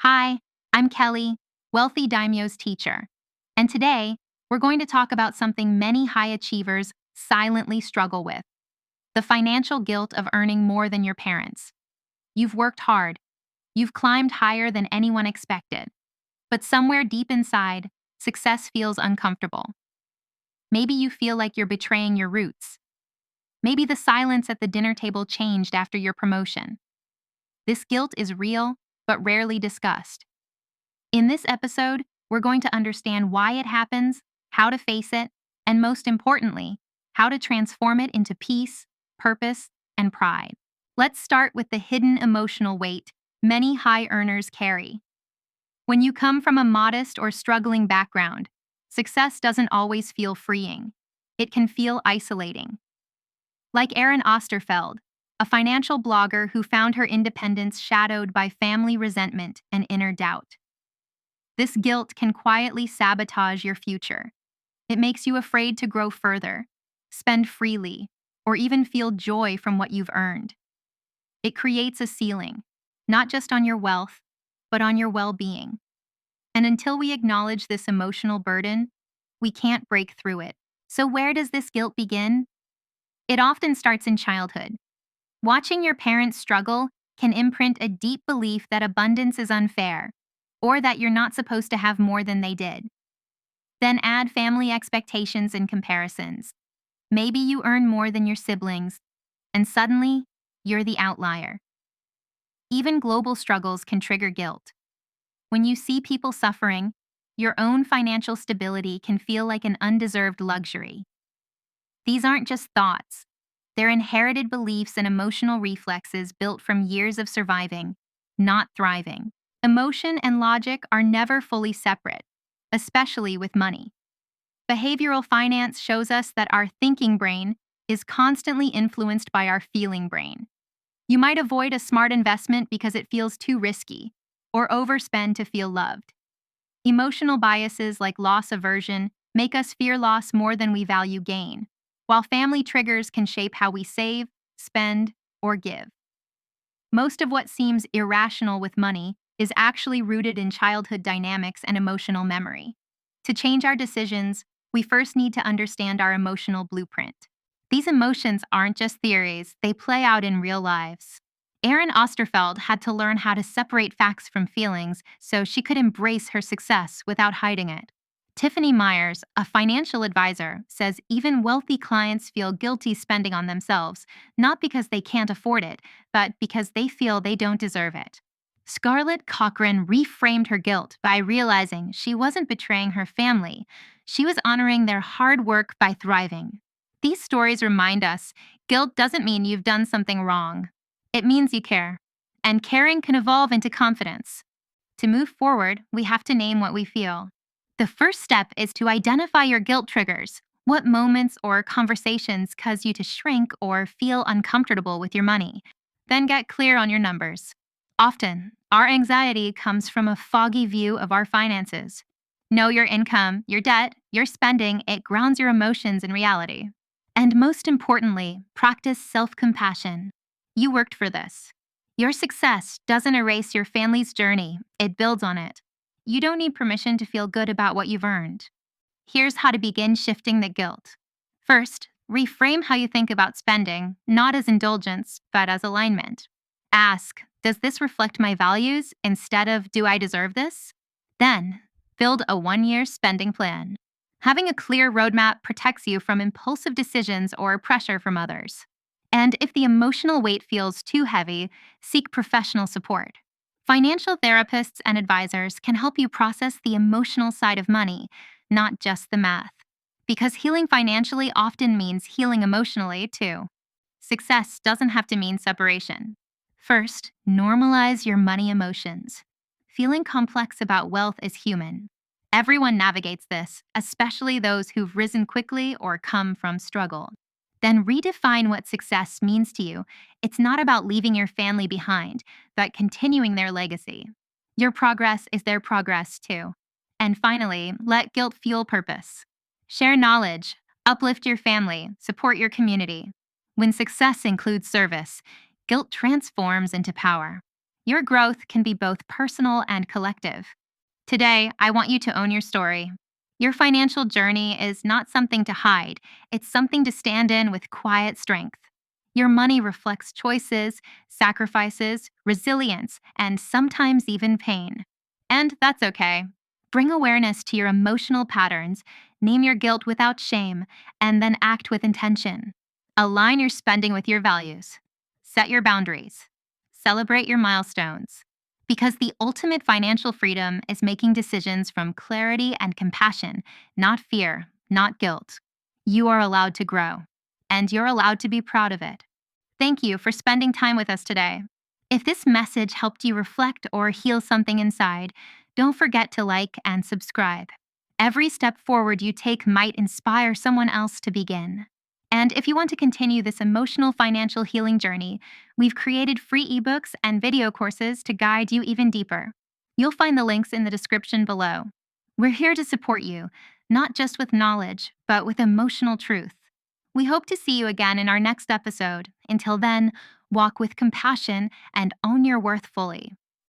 Hi, I'm Kelly, Wealthy Daimyo's teacher. And today, we're going to talk about something many high achievers silently struggle with: the financial guilt of earning more than your parents. You've worked hard, you've climbed higher than anyone expected, but somewhere deep inside, success feels uncomfortable. Maybe you feel like you're betraying your roots. Maybe the silence at the dinner table changed after your promotion. This guilt is real, but rarely discussed. In this episode, we're going to understand why it happens, how to face it, and most importantly, how to transform it into peace, purpose, and pride. Let's start with the hidden emotional weight many high earners carry. When you come from a modest or struggling background, success doesn't always feel freeing. It can feel isolating. Like Erin Osterfeld, a financial blogger who found her independence shadowed by family resentment and inner doubt. This guilt can quietly sabotage your future. It makes you afraid to grow further, spend freely, or even feel joy from what you've earned. It creates a ceiling, not just on your wealth, but on your well-being. And until we acknowledge this emotional burden, we can't break through it. So where does this guilt begin? It often starts in childhood. Watching your parents struggle can imprint a deep belief that abundance is unfair, or that you're not supposed to have more than they did. Then add family expectations and comparisons. Maybe you earn more than your siblings, and suddenly, you're the outlier. Even global struggles can trigger guilt. When you see people suffering, your own financial stability can feel like an undeserved luxury. These aren't just thoughts. They're inherited beliefs and emotional reflexes built from years of surviving, not thriving. Emotion and logic are never fully separate, especially with money. Behavioral finance shows us that our thinking brain is constantly influenced by our feeling brain. You might avoid a smart investment because it feels too risky, or overspend to feel loved. Emotional biases like loss aversion make us fear loss more than we value gain, while family triggers can shape how we save, spend, or give. Most of what seems irrational with money is actually rooted in childhood dynamics and emotional memory. To change our decisions, we first need to understand our emotional blueprint. These emotions aren't just theories, they play out in real lives. Erin Osterfeld had to learn how to separate facts from feelings so she could embrace her success without hiding it. Tiffany Myers, a financial advisor, says even wealthy clients feel guilty spending on themselves, not because they can't afford it, but because they feel they don't deserve it. Scarlett Cochran reframed her guilt by realizing she wasn't betraying her family, she was honoring their hard work by thriving. These stories remind us guilt doesn't mean you've done something wrong. It means you care. And caring can evolve into confidence. To move forward, we have to name what we feel. The first step is to identify your guilt triggers. What moments or conversations cause you to shrink or feel uncomfortable with your money? Then get clear on your numbers. Often, our anxiety comes from a foggy view of our finances. Know your income, your debt, your spending. It grounds your emotions in reality. And most importantly, practice self-compassion. You worked for this. Your success doesn't erase your family's journey, it builds on it. You don't need permission to feel good about what you've earned. Here's how to begin shifting the guilt. First, reframe how you think about spending, not as indulgence, but as alignment. Ask, does this reflect my values instead of, do I deserve this? Then, build a 1-year spending plan. Having a clear roadmap protects you from impulsive decisions or pressure from others. And if the emotional weight feels too heavy, seek professional support. Financial therapists and advisors can help you process the emotional side of money, not just the math. Because healing financially often means healing emotionally, too. Success doesn't have to mean separation. First, normalize your money emotions. Feeling complex about wealth is human. Everyone navigates this, especially those who've risen quickly or come from struggle. Then redefine what success means to you. It's not about leaving your family behind, but continuing their legacy. Your progress is their progress, too. And finally, let guilt fuel purpose. Share knowledge, uplift your family, support your community. When success includes service, guilt transforms into power. Your growth can be both personal and collective. Today, I want you to own your story. Your financial journey is not something to hide, it's something to stand in with quiet strength. Your money reflects choices, sacrifices, resilience, and sometimes even pain. And that's okay. Bring awareness to your emotional patterns, name your guilt without shame, and then act with intention. Align your spending with your values. Set your boundaries. Celebrate your milestones. Because the ultimate financial freedom is making decisions from clarity and compassion, not fear, not guilt. You are allowed to grow, and you're allowed to be proud of it. Thank you for spending time with us today. If this message helped you reflect or heal something inside, don't forget to like and subscribe. Every step forward you take might inspire someone else to begin. And if you want to continue this emotional financial healing journey, we've created free ebooks and video courses to guide you even deeper. You'll find the links in the description below. We're here to support you, not just with knowledge, but with emotional truth. We hope to see you again in our next episode. Until then, walk with compassion and own your worth fully.